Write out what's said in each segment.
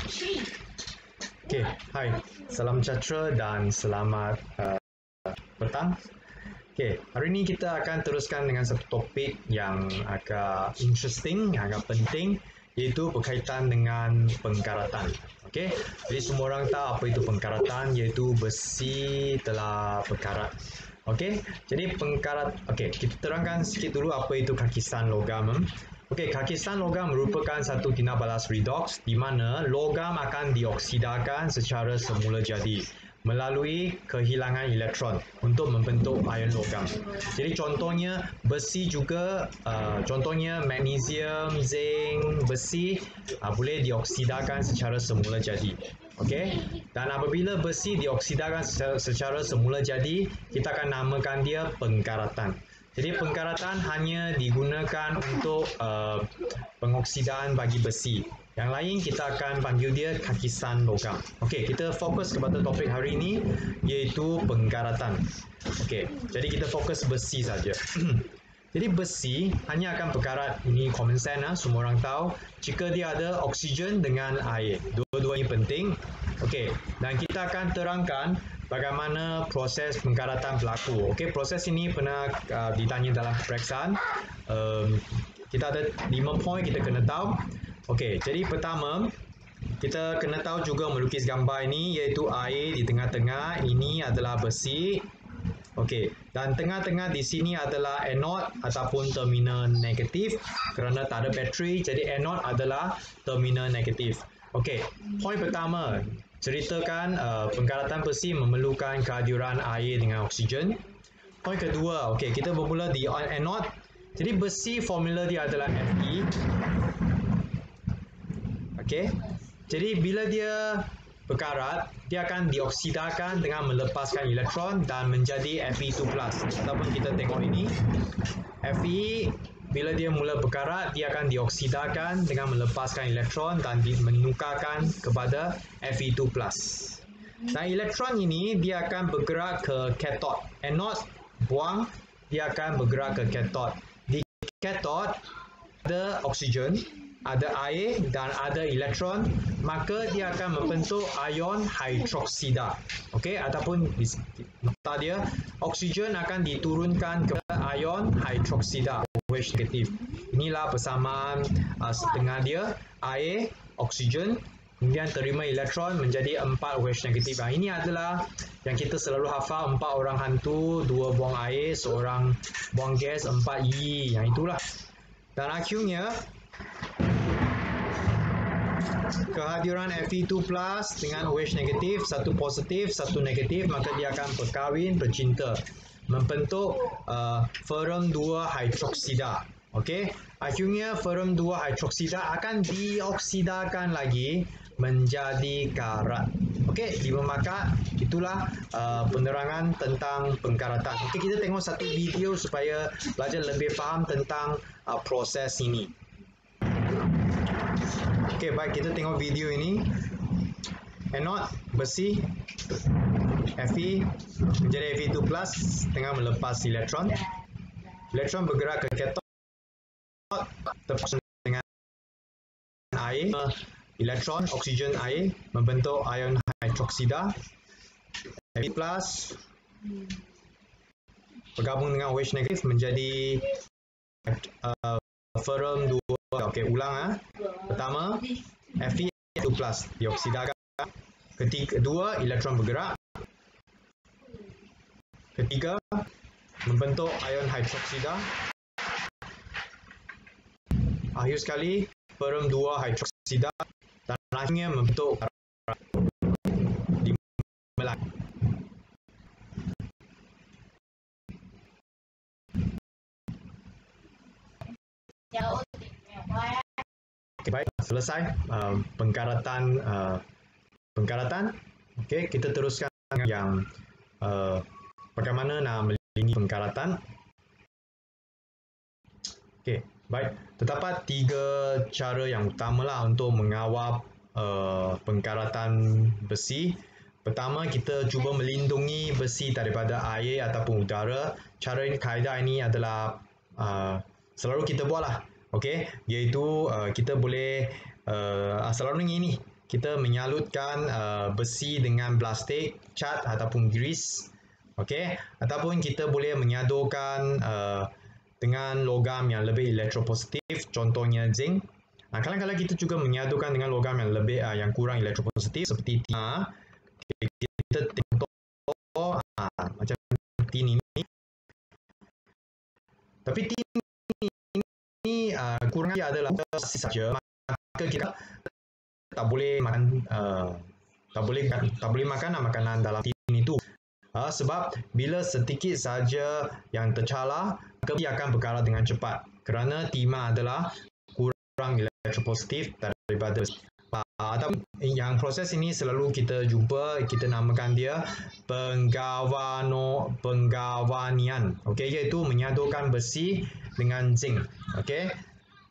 Okay, hai. Salam sejahtera dan selamat petang. Okay, hari ini kita akan teruskan dengan satu topik yang agak interesting, yang agak penting, iaitu berkaitan dengan pengkaratan. Okay, jadi semua orang tahu apa itu pengkaratan, iaitu besi telah berkarat. Okay, jadi kita terangkan sedikit dulu apa itu kakisan logam. Okey, kakisan logam merupakan satu tindak balas redox di mana logam akan dioksidakan secara semula jadi melalui kehilangan elektron untuk membentuk ion logam. Jadi contohnya besi juga, contohnya magnesium, zinc, besi boleh dioksidakan secara semula jadi. Okey, dan apabila besi dioksidakan secara semula jadi, kita akan namakan dia pengkaratan. Jadi pengkaratan hanya digunakan untuk pengoksidaan bagi besi. Yang lain kita akan panggil dia kakisan logam. Okey, kita fokus kepada topik hari ini iaitu pengkaratan. Okey, jadi kita fokus besi saja. Jadi besi hanya akan berkarat, ini common sense, semua orang tahu, jika dia ada oksigen dengan air. Dua-duanya penting. Okey, dan kita akan terangkan bagaimana proses pengkaratan berlaku. Okey, proses ini pernah ditanya dalam peperiksaan. Kita ada 5 poin kita kena tahu. Okey, jadi pertama, kita kena tahu juga melukis gambar ini iaitu air di tengah-tengah, ini adalah besi. Okey, dan tengah-tengah di sini adalah anode ataupun terminal negatif kerana tak ada bateri, jadi anode adalah terminal negatif. Okey, poin pertama, ceritakan pengkaratan besi memerlukan kehadiran air dengan oksigen. Poin kedua, okey, kita bermula di anode. Jadi besi formula dia adalah Fe. Okey, jadi bila dia berkarat, dia akan dioksidakan dengan melepaskan elektron dan menjadi Fe2+. Ataupun kita tengok ini, Fe bila dia mula berkarat, dia akan dioksidakan dengan melepaskan elektron dan menukarkan kepada Fe2+. Dan elektron ini dia akan bergerak ke katot. Anode buang, dia akan bergerak ke katot. Di katot ada oksigen, ada air dan ada elektron, maka dia akan membentuk ion hidroksida. Okey, ataupun di nota dia, oksigen akan diturunkan ke ion hidroksida, OH negatif. Inilah persamaan setengah dia, air, oksigen, kemudian terima elektron menjadi 4 OH negatif. Ini adalah yang kita selalu hafal, 4 orang hantu, 2 buang air, 1 buang gas, 4 E. Yang itulah. Dan akhirnya kehadiran Fe2+ dengan OH negatif, satu positif, satu negatif, maka dia akan bercinta, membentuk ferrum 2 hidroksida. Okey, akhirnya ferrum 2 hidroksida akan dioksidakan lagi menjadi karat. Okey, 5 markah. Itulah penerangan tentang pengkaratan. Okey, kita tengok satu video supaya belajar lebih faham tentang proses ini. Okey, baik, kita tengok video ini. Anode besi Fe menjadi Fe2+ dengan melepas elektron. Elektron bergerak ke katot terpaksa dengan air. Elektron, oksigen, air membentuk ion hidroksida. Fe+ bergabung dengan OH negatif menjadi ferrum 2. Okey, ulang. Pertama, Fe2+ dioksidakan. Kedua, elektron bergerak. Ketiga, membentuk ion hidroksida. Akhir sekali, ferrum 2 hidroksida dan akhirnya membentuk karat di melati. Okay, baik, selesai pengkaratan. Okey, kita teruskan yang bagaimana nak melindungi pengkaratan. Okey, baik. Terdapat 3 cara yang utamalah untuk mengawal pengkaratan besi. Pertama, kita cuba melindungi besi daripada air ataupun udara. Cara ini, kaedah ini adalah selalu kita buatlah. Okey, iaitu kita boleh selalunya ini kita menyalutkan besi dengan plastik, cat ataupun grease. Okey, ataupun kita boleh menyadukan dengan logam yang lebih elektropositif, contohnya zinc. Kadang-kadang kita juga menyadukan dengan logam yang lebih yang kurang elektropositif seperti timah. Okay, kita tengok macam tin ini. Tapi tin ini kurangnya adalah saja, maka kita tak boleh makan makanan dalam tin itu. Sebab bila sedikit saja yang tercalar, maka dia akan berkarat dengan cepat kerana timah adalah kurang elektropositif daripada atau yang proses ini selalu kita jumpa, kita namakan dia penggawanian, okey, iaitu menyadukan besi dengan zinc, okey.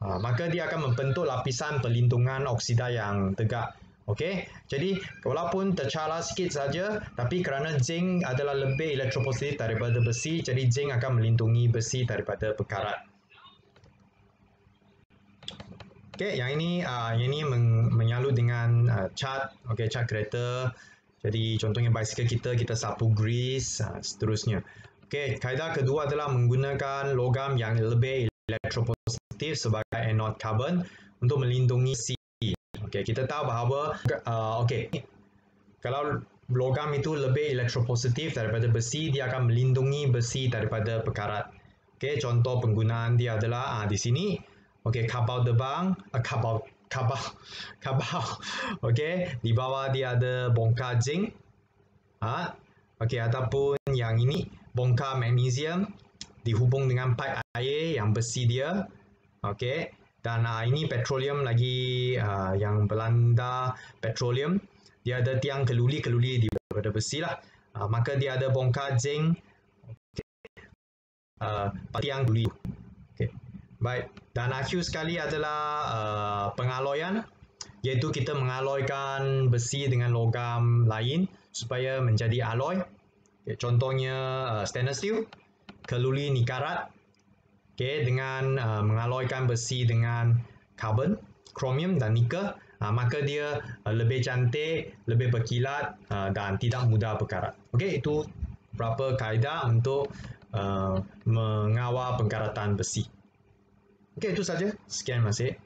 Maka dia akan membentuk lapisan perlindungan oksida yang tegak. Okey, jadi walaupun tercalar sikit saja, tapi kerana zinc adalah lebih elektropositif daripada besi, jadi zinc akan melindungi besi daripada berkarat. Okey, yang ini menyalut dengan cat, okey, cat kereta. Jadi contohnya basikal kita sapu grease, seterusnya. Okey, kaedah kedua adalah menggunakan logam yang lebih elektropositif sebagai anode karbon untuk melindungi besi. Okay, kita tahu bahawa kalau logam itu lebih elektropositif daripada besi, dia akan melindungi besi daripada berkarat. Okay, contoh penggunaan dia adalah di sini. Okay, kabel terbang, kabel. Okay, di bawah dia ada bongkar zinc. Okay, ataupun yang ini bongkar magnesium dihubung dengan pipe air yang besi dia. Okay. Dan ini petroleum lagi, yang berlanda petroleum. Dia ada tiang keluli daripada besi lah. Maka dia ada bongkar zinc, tiang keluli. Okay. Baik. Dan akhir sekali adalah pengaloyan, iaitu kita mengaloikan besi dengan logam lain supaya menjadi alloy. Okay. Contohnya stainless steel, keluli nikarat. Okay, dengan mengaloikan besi dengan karbon, kromium dan nikel, maka dia lebih cantik, lebih berkilat dan tidak mudah berkarat. Okay, itu beberapa kaedah untuk mengawal pengkaratan besi. Okay, itu saja. Sekian, terima kasih.